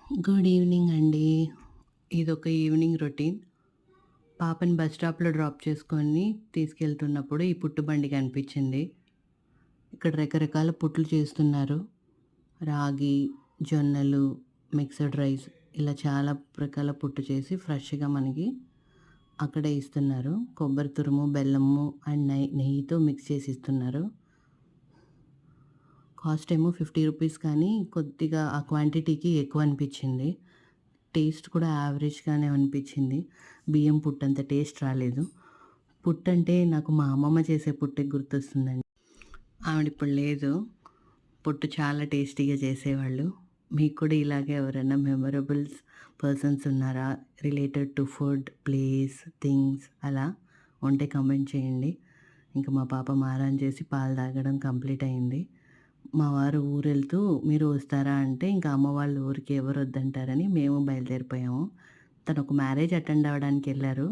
Good evening అండి. ఇదొక evening routine. పాపని బస్ స్టాప్‌లో డ్రాప్ చేసుకొని తీసుకెళ్తున్నప్పుడు ఈ పుట్టు బండి కనిపించింది. ఇక్కడ రకరకాల పుట్లు చేస్తున్నారు. రాగి, జొన్నలు, మిక్స్డ్ రైస్ ఇలా చాలా రకాల పుట్టు చేసి ఫ్రెష్‌గా మనకి అక్కడే ఇస్తున్నారు. కొబ్బరి తురుము, బెల్లము అండ్ నెయ్యితో మిక్స్ చేసి ఇస్తున్నారు. కాస్ట్ ఏమో రూ. 50 కానీ కొద్దిగా ఆ క్వాంటిటీకి ఎక్కువ అనిపించింది. టేస్ట్ కూడా యావరేజ్‌గానే అనిపించింది. బియ్యం పుట్టంత టేస్ట్ రాలేదు. పుట్టంటే నాకు మా అమ్మమ్మ చేసే పుట్టే గుర్తొస్తుందండి. ఆవిడిప్పుడు లేదు. పుట్టు చాలా టేస్టీగా చేసేవాళ్ళు. మీకు కూడా ఇలాగే ఎవరైనా మెమరబుల్స్ పర్సన్స్ ఉన్నారా? Related to food, place, things అలా ఉంటే కామెంట్ చేయండి. ఇంక మా పాప మారం చేసి పాలు తాగడం కంప్లీట్ అయింది. మా వారు ఊరెళ్తూ మీరు వస్తారా అంటే ఇంకా అమ్మ వాళ్ళ ఊరికి ఎవరు వద్దంటారని మేము బయలుదేరిపోయాము. తను ఒక మ్యారేజ్ అటెండ్ అవ్వడానికి ఎళ్లారు.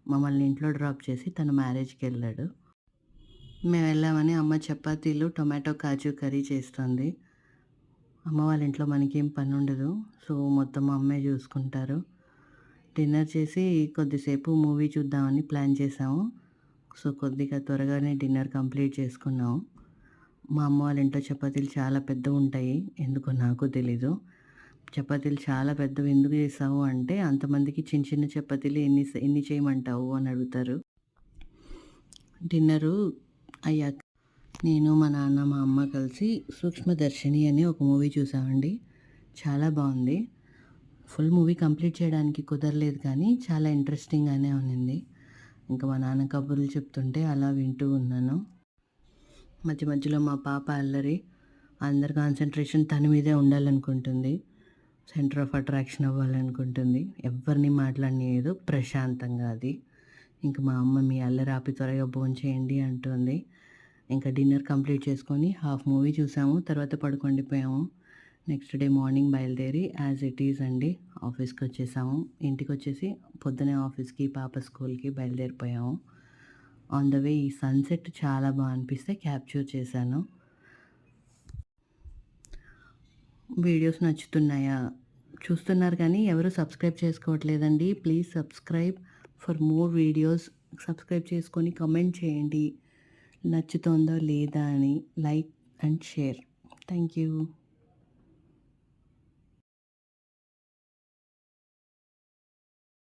మమ్మల్ని ఇంట్లో డ్రాప్ చేసి తను మ్యారేజ్‌కెళ్ళాడు. మేము వెళ్ళామని అమ్మ చపాతీలు, టొమాటో కాజు కర్రీ చేస్తుంది. అమ్మ వాళ్ళ ఇంట్లో మనకేం పనుండదు. సో, మొత్తం మా అమ్మే చూసుకుంటారు. డిన్నర్ చేసి కొద్దిసేపు మూవీ చూద్దామని ప్లాన్ చేసాము. సో, కొద్దిగా త్వరగానే డిన్నర్ కంప్లీట్ చేసుకున్నాము. మా అమ్మ వాళ్ళ ఇంట్లో చపాతీలు చాలా పెద్దగుంటాయి. ఎందుకో నాకు తెలీదు. చపాతీలు చాలా పెద్దవి ఎందుకు చేసావు అంటే, అంతమందికి చిన్న చిన్న చపాతీలు ఎన్ని చేయమంటావు అని అడుగుతారు. డిన్నరు అయ్యాక నేను, మా నాన్న, మా అమ్మ కలిసి 'సూక్ష్మదర్శిని' అని ఒక మూవీ చూసామండి. చాలా బావుంది. ఫుల్ మూవీ కంప్లీట్ చేయడానికి కుదరలేదు కానీ చాలా ఇంట్రెస్టింగ్‌గానే ఉన్నింది. ఇంకా మా నాన్న కబుర్లు చెప్తుంటే అలా వింటూ ఉన్నాను. మధ్య మధ్యలో మా పాప అల్లరి. అందరి కాన్సంట్రేషన్ తన మీదే ఉండాలనుకుంటుంది. సెంటర్ ఆఫ్ అట్రాక్షన్ అవ్వాలనుకుంటుంది. ఎవ్వరిని మాట్లాడనీయదు ప్రశాంతంగా అది. ఇంక మా అమ్మ మీ అల్లరి ఆపి త్వరగా భోంచేయండి అంటుంది. ఇంకా డిన్నర్ కంప్లీట్ చేసుకొని హాఫ్ మూవీ చూసాము. తర్వాత పడుకుండిపోయాము. నెక్స్ట్ డే మార్నింగ్ బయలుదేరి యాజ్ ఇట్ ఈజ్ అండి ఆఫీస్‌కొచ్చేసాము. ఇంటికొచ్చేసి పొద్దున్నే ఆఫీస్‌కి, పాప స్కూల్‌కి బయలుదేరిపోయాము. ఆన్ ద వే ఈ సన్‌సెట్ చాలా అనిపిస్తే క్యాప్చర్ చేశాను. వీడియోస్ నచ్చుతున్నాయా? చూస్తున్నారు కానీ ఎవరు సబ్స్క్రైబ్ చేసుకోవట్లేదండి. Please subscribe for more videos. Subscribe చేసుకొని కామెంట్ చేయండి. నచ్చుతోందా లేదా అని. Like and share. Thank you.